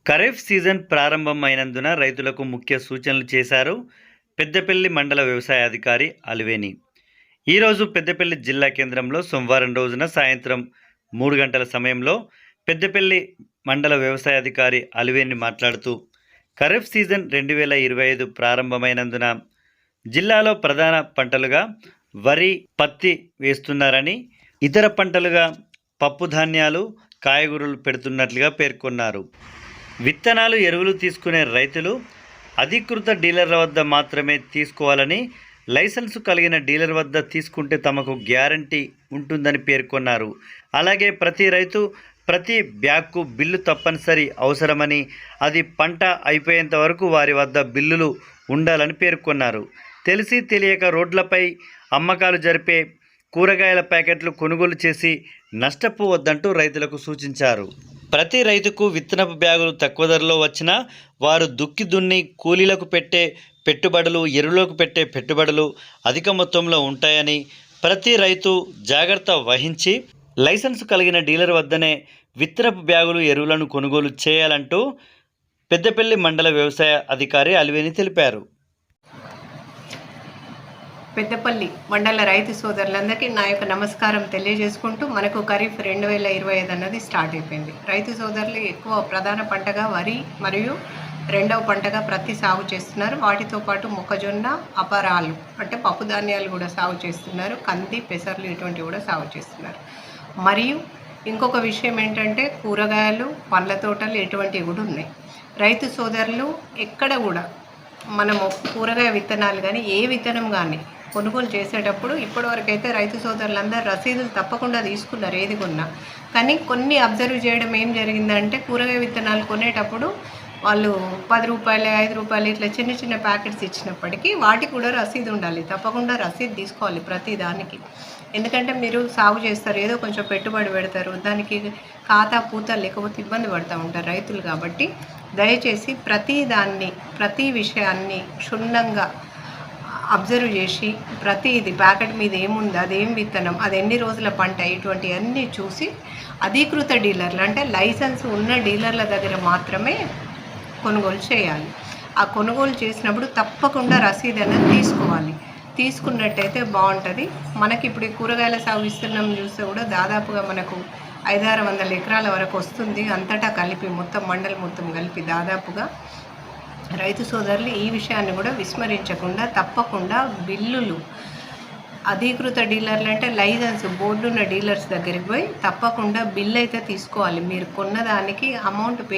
Kharif season ప్రారంభమైనందున రైతులకు ముఖ్య సూచనలు చేశారు పెద్దపల్లి మండల వ్యవసాయ అధికారి అలివేని. ఈరోజు పెద్దపల్లి జిల్లా కేంద్రంలో సోమవారం రోజున సాయంత్రం 3 గంటల సమయంలో పెద్దపల్లి మండల వ్యవసాయ అధికారి అలివేని మాట్లాడుతూ ఖరీఫ్ సీజన్ 2025 ప్రారంభమైనందున జిల్లాలో ప్రధాన పంటలుగా వరి, పత్తి వేస్తున్నారని, ఇతర పంటలుగా పప్పు ధాన్యాలు, కాయగూరలు పెడుతున్నట్లుగా పేర్కొన్నారు. విత్తనాలు, ఎరువులు తీసుకునే రైతులు అధికృత డీలర్ల వద్ద మాత్రమే తీసుకోవాలని, లైసెన్సు కలిగిన డీలర్ వద్ద తీసుకుంటే తమకు గ్యారంటీ ఉంటుందని పేర్కొన్నారు. అలాగే ప్రతి రైతు ప్రతి బ్యాగ్కు బిల్లు తప్పనిసరి అవసరమని, అది పంట అయిపోయేంత వరకు వారి వద్ద బిల్లులు ఉండాలని పేర్కొన్నారు. తెలిసి తెలియక రోడ్లపై అమ్మకాలు జరిపే కూరగాయల ప్యాకెట్లు కొనుగోలు చేసి నష్టపోవద్దంటూ రైతులకు సూచించారు. ప్రతి రైతుకు విత్తనపు బ్యాగులు తక్కువ ధరలో వచ్చినా వారు దుక్కి దున్ని కూలీలకు పెట్టే పెట్టుబడులు, ఎరువులకు పెట్టే పెట్టుబడులు అధిక మొత్తంలో ఉంటాయని, ప్రతి రైతు జాగ్రత్త వహించి లైసెన్సు కలిగిన డీలర్ వద్దనే విత్తనపు బ్యాగులు, ఎరువులను కొనుగోలు చేయాలంటూ పెద్దపల్లి మండల వ్యవసాయ అధికారి అలివేని తెలిపారు. పెద్దపల్లి మండల రైతు సోదరులందరికీ నా యొక్క నమస్కారం తెలియజేసుకుంటూ, మనకు ఖరీఫ్ 2025 అన్నది స్టార్ట్ అయిపోయింది. రైతు సోదరులు ఎక్కువ ప్రధాన పంటగా వరి మరియు రెండవ పంటగా ప్రత్తి సాగు చేస్తున్నారు. వాటితో పాటు మొక్కజొన్న, అపరాలు అంటే పప్పు ధాన్యాలు కూడా సాగు చేస్తున్నారు. కంది, పెసర్లు ఇటువంటివి కూడా సాగు చేస్తున్నారు. మరియు ఇంకొక విషయం ఏంటంటే కూరగాయలు, పండ్ల తోటలు ఇటువంటివి కూడా ఉన్నాయి. రైతు సోదరులు ఎక్కడ కూడా మనము కూరగాయ విత్తనాలు కానీ ఏ విత్తనం కానీ కొనుగోలు చేసేటప్పుడు ఇప్పటివరకు అయితే రైతు సోదరులందరూ రసీదులు తప్పకుండా తీసుకున్నారు ఏది కొన్నా. కానీ కొన్ని అబ్జర్వ్ చేయడం ఏం జరిగిందంటే కూరగాయ విత్తనాలు కొనేటప్పుడు వాళ్ళు 10 రూపాయలు, 5 రూపాయలు ఇట్లా చిన్న చిన్న ప్యాకెట్స్ ఇచ్చినప్పటికీ వాటికి కూడా రసీదు ఉండాలి. తప్పకుండా రసీదు తీసుకోవాలి ప్రతి దానికి. ఎందుకంటే మీరు సాగు చేస్తారు, ఏదో కొంచెం పెట్టుబడి పెడతారు, దానికి ఖాతా పూత లేకపోతే ఇబ్బంది పడుతూ ఉంటారు రైతులు. కాబట్టి దయచేసి ప్రతి విషయాన్ని క్షుణ్ణంగా అబ్జర్వ్ చేసి ప్రతిది ప్యాకెట్ మీద ఏముంది, అదేం విత్తనం, అది ఎన్ని రోజుల పంట, ఇటువంటి అన్నీ చూసి అధీకృత డీలర్లు అంటే లైసెన్స్ ఉన్న డీలర్ల దగ్గర మాత్రమే కొనుగోలు చేయాలి. ఆ కొనుగోలు చేసినప్పుడు తప్పకుండా రసీదు అనేది తీసుకోవాలి. తీసుకున్నట్టయితే బాగుంటుంది. మనకి ఇప్పుడు కూరగాయల సాగు విస్తీర్ణం చూస్తే కూడా దాదాపుగా మనకు 500-600 ఎకరాల వరకు వస్తుంది. అంతటా కలిపి మొత్తం మండలం మొత్తం కలిపి దాదాపుగా రైతు సోదరులు ఈ విషయాన్ని కూడా విస్మరించకుండా తప్పకుండా బిల్లులు అధీకృత డీలర్లు అంటే లైసెన్స్ బోర్డు ఉన్న డీలర్స్ దగ్గరికి పోయి తప్పకుండా బిల్లు అయితే తీసుకోవాలి. మీరు కొన్నదానికి అమౌంట్ పే